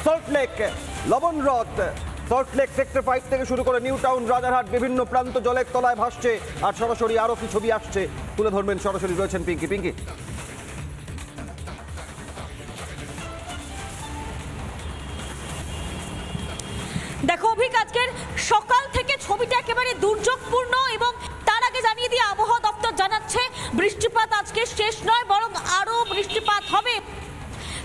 সল্টলেক, লবণ হ্রদ, সল্টলেক সেক্টর 5 থেকে শুরু করে নিউ টাউন, রাজারহাট, বিভিন্ন প্রান্ত জলের তলায় ভাসছে। আর সরাসরি আরো কি ছবি আসছে তুলে ধরবেন, সরাসরি রয়েছেন পিঙ্কি। দেখো অভিক, আজকের সকাল থেকে ছবিটা একেবারে দুর্যোগপূর্ণ এবং তার আগে জানিয়ে দিয়ে আবহাওয়া দপ্তর জানাচ্ছে বৃষ্টিপাত আজকে শেষ নয়, বরং আরো বৃষ্টিপাত হবে।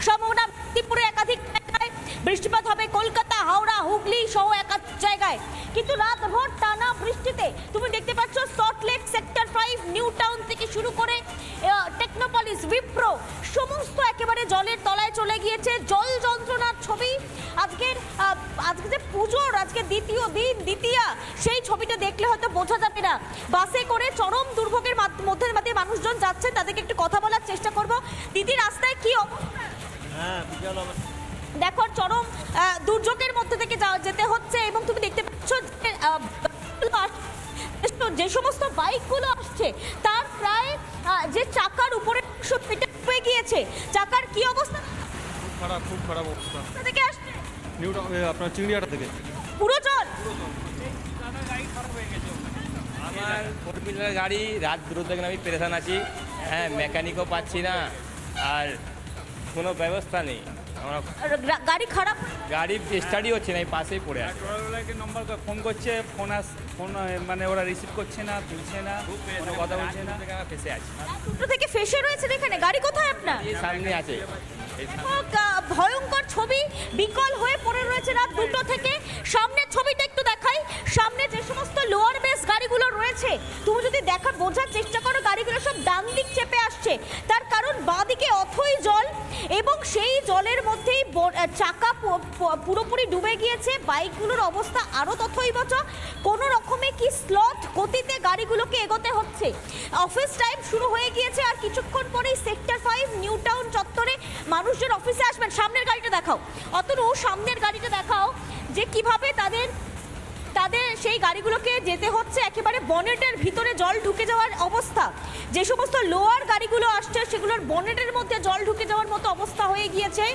সম্ভাবনা ত্রিপুরে একাধিক জায়গায় বৃষ্টিপাত হবে, কলকাতা, হাওড়া, হুগলি সহ একাধিক জায়গায়। কিন্তু রাতভর টানা বৃষ্টিতে তুমি দেখতে পাচ্ছ সল্টলেক সেক্টর 5, নিউ টাউন থেকে শুরু করে টেকনোপলিস, উইপ্রো সমস্ত একেবারে জলের তলায় চলে গিয়েছে। জল যন্ত্রণার ছবি আজকে যে পুজোর আজকে দ্বিতীয় দিন, দ্বিতীয়া, সেই ছবিটা দেখলে হয়তো বোঝা যাবে না। বাসে করে চরম দুর্ভোগের মধ্যে মানুষজন যাচ্ছে, তাদেরকে একটু কথা বলার চেষ্টা করব। দিদি, রাস্তায় কি অবস্থা? দেখো চরম দুর্যোগের মধ্যে থেকে যেতে হচ্ছে এবং তুমি দেখতে পাচ্ছ যে সমস্ত বাইকগুলো আসছে তার প্রায় যে চাকার উপরে পেয়ে গিয়েছে। চাকার কি অবস্থা? খুব খারাপ অবস্থা। কোথা থেকে আসছে? নিউ টাউন, আপনার চিংড়িয়াটা থেকে। পুরো জল? আমার 4 হুইলার গাড়ি রাত দুটো থেকে আমি পেরেশান আছি। হ্যাঁ, মেকানিকও পাচ্ছি না আর কোনো ব্যবস্থা নেই। আমরা গাড়ি খারাপ, গাড়ি স্টাডি হচ্ছে না, এই পাশেই পড়ে আছে। টোটোওয়ালাকে নম্বর ফোন করছে, ফোন মানে ওরা রিসিভ করছে না, তুলছে না, কোনো কথা বলছে না, ফেসে আছে। দুটো থেকে ফেসে রয়েছে এখানে। গাড়ি কোথায় আপনার? এই সামনে আছে। ভয়ঙ্কর ছবি, বিকল হয়ে পড়ে রয়েছে রাত দুটো থেকে। সামনের ছবিটা একটু দেখাই। সামনে যে সমস্ত লোয়ার বেস গাড়িগুলো রয়েছে, তুমি যদি বোঝার চেষ্টা করো, গাড়িগুলো সব ডান দিক চেপে আসছে। তার কারণ বাঁদিকে অথই জল এবং সেই জলের মধ্যেই চাকা পুরোপুরি ডুবে গিয়েছে। বাইকগুলোর অবস্থা আরো তথৈবচ। কোনো রকমে কি স্লট গতিতে গাড়িগুলোকে এগোতে হচ্ছে। অফিস টাইম শুরু হয়ে গিয়েছে আর কিছুক্ষণ পরেই সেক্টর 5 নিউ টাউন চত্বরে মানুষজন অফিসে আসবেন। সামনের গাড়িটা দেখাও অতনু, সামনের গাড়িটা দেখাও যে কিভাবে তাদের সেই গাড়িগুলোকে যেতে হচ্ছে একেবারে বনেটের ভিতরে জল ঢুকে যাওয়ার অবস্থা। যে সমস্ত লোয়ার গাড়িগুলো আসছে সেগুলোর বনেটের মধ্যে জল ঢুকে যাওয়ার মতো অবস্থা হয়ে গিয়েছে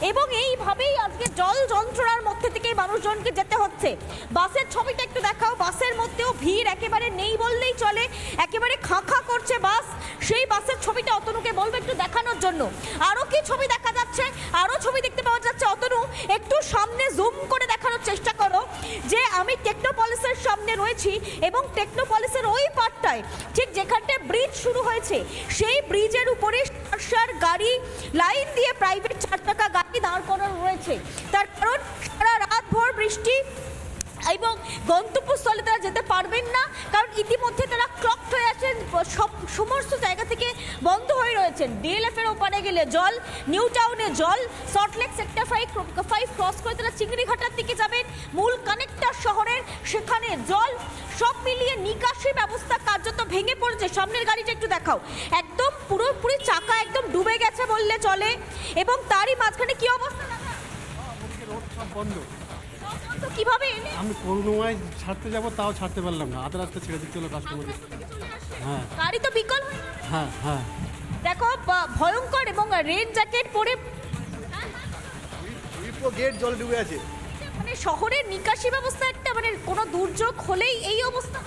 এবং এইভাবেই আজকে জল যন্ত্রণার মধ্যে থেকে মানুষজনকে যেতে হচ্ছে। বাসের ছবিটা একটু দেখাও। বাসের মধ্যেও ভিড় একেবারে নেই বললেই চলে, একেবারে খাঁ করছে বাস। সেই বাসের ছবিটা অতনুকে বলবো একটু দেখানোর জন্য। আরো কি ছবি দেখা যাচ্ছে? আরো ছবি দেখতে পাওয়া যাচ্ছে। অতনু, একটু সামনে জুম করে দেখানোর চেষ্টা করো যে আমি টেকনোপলিসের সামনে রয়েছি এবং টেকনোপলিসের ওই পার্টটায় ঠিক যেখানটায় ব্রিজ শুরু হয়েছে সেই ব্রিজের উপরে গাড়ি লাইন দিয়ে প্রাইভেট 4 চাকা গাড়ি দাঁড় করানো রয়েছে। তার কারণ সারা রাত ভোর বৃষ্টি এবং গন্তব্যস্থলে তারা যেতে পারবেন না, কারণ ইতিমধ্যে তারা ক্লকড হয়ে আছেন, সমস্ত জায়গা থেকে বন্ধ হয়ে রয়েছেন। ডিএলএফ এর ওপারে গেলে জল, নিউ টাউনে জল, সল্টলেক সেক্টর 5 ক্রস করে তারা চিংড়িঘাটার দিকে যাবেন, মূল কানেক্টর শহরের সেখানে জল। সব মিলিয়ে নিকাশি ব্যবস্থা কার্যত ভেঙে পড়েছে। সামনের গাড়িটা একটু দেখাও, একদম পুরোপুরি চাকা একদম ডুবে গেছে বললে চলে এবং তারই মাঝখানে কি অবস্থা বন্ধ। কিভাবে আমি করুণাময় ছাড়তে যাব, তাও ছাড়তে পারলাম না, আধা রাস্তা ছেড়ে দিতে হলো কাস্টমার। হ্যাঁ, গাড়ি তো বিকল। হ্যাঁ দেখো ভয়ঙ্কর এবং রেড জ্যাকেট পরে গেট জলে ডুবে আছে। মানে শহরের নিকাশি ব্যবস্থা একটা মানে কোনো দুর্যোগ হলেই এই অবস্থা।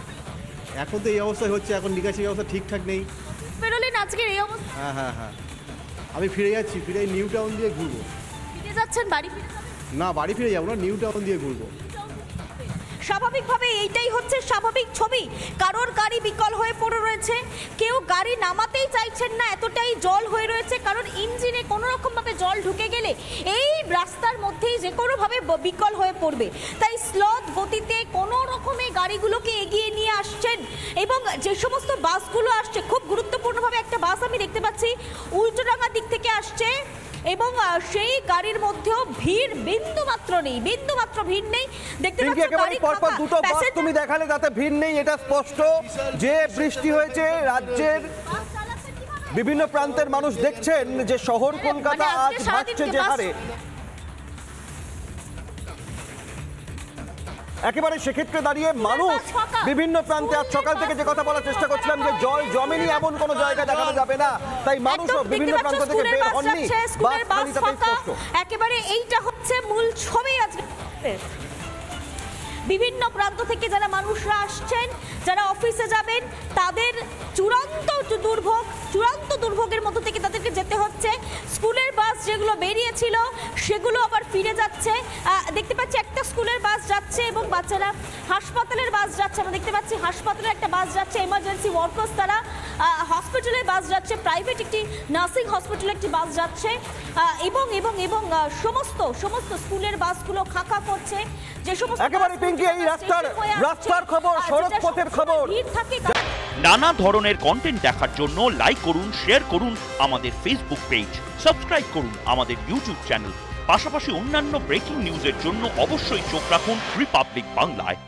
এখন তো এই অবস্থায় হচ্ছে, এখন নিকাশি ব্যবস্থা ঠিকঠাক নেই। বেরোলেন আজকের এই অবস্থা। হ্যাঁ, আমি ফিরে যাচ্ছি, ফিরে নিউ টাউন দিয়ে ঘুরবো। ফিরে যাচ্ছেন বাড়ি? না, বাড়ি ফিরে যাবো না, নিউ টাউন দিয়ে ঘুরবো। স্বাভাবিকভাবে এইটাই হচ্ছে স্বাভাবিক ছবি। কারোর গাড়ি বিকল হয়ে পড়ে রয়েছে, কেউ গাড়ি নামাতেই চাইছেন না, এতটাই জল হয়ে রয়েছে। কারণ ইঞ্জিনে কোনো রকমভাবে জল ঢুকে গেলে এই রাস্তার মধ্যেই যে কোনোভাবে বিকল হয়ে পড়বে। তাই স্লথ গতিতে কোনো রকমে গাড়িগুলোকে এগিয়ে নিয়ে আসছেন এবং যে সমস্ত বাসগুলো আসছে, খুব গুরুত্বপূর্ণভাবে একটা বাস আমি দেখতে পাচ্ছি উল্টোডাঙ্গার দিক থেকে আসছে এবং সেই গাড়ির মধ্যেও ভিড় বিন্দুমাত্র ভিড় নেই। দেখতে পরপর দুটো বাস তুমি দেখালে, তাতে ভিড় নেই, এটা স্পষ্ট যে বৃষ্টি হয়েছে। রাজ্যের বিভিন্ন প্রান্তের মানুষ দেখছেন যে শহর কলকাতা আজ ভাসছে যে হারে, একেবারে সেক্ষেত্রে দাঁড়িয়ে মানুষ বিভিন্ন প্রান্তে আজ সকাল থেকে যে কথা বলার চেষ্টা করছিলাম যে জল জমেনি এমন কোনো জায়গা দেখানো যাবে না, তাই মানুষও বিভিন্ন প্রান্ত থেকে বের হননি। একেবারে এইটা হচ্ছে মূল বেশ, বিভিন্ন প্রান্ত থেকে যারা মানুষরা আসছেন, যারা অফিসে যাবেন, তাদের চূড়ান্ত দুর্ভোগের মধ্য থেকে তাদেরকে যেতে হচ্ছে। স্কুলের বাস যেগুলো বেরিয়েছিল সেগুলো আবার ফিরে যাচ্ছে। দেখতে পাচ্ছি একটা স্কুলের বাস যাচ্ছে এবং বাচ্চারা হাসপাতালের বাস যাচ্ছে। আমরা দেখতে পাচ্ছি হাসপাতালের একটা বাস যাচ্ছে, এমার্জেন্সি ওয়ার্কার্স তারা, হসপিটালের বাস যাচ্ছে, প্রাইভেট একটি নার্সিং হসপিটালে একটি বাস যাচ্ছে, এবং এবং এবং সমস্ত স্কুলের বাসগুলো খাকা করছে। যে সমস্ত একেবারে পিঙ্কি, এই রাস্তার খবর, সড়ক পথের খবর। নানা ধরনের কন্টেন্ট দেখার জন্য লাইক করুন, শেয়ার করুন আমাদের ফেসবুক পেজ, সাবস্ক্রাইব করুন আমাদের ইউটিউব চ্যানেল। পাশাপাশি অন্যান্য ব্রেকিং নিউজের জন্য অবশ্যই চোখ রাখুন রিপাবলিক বাংলায়।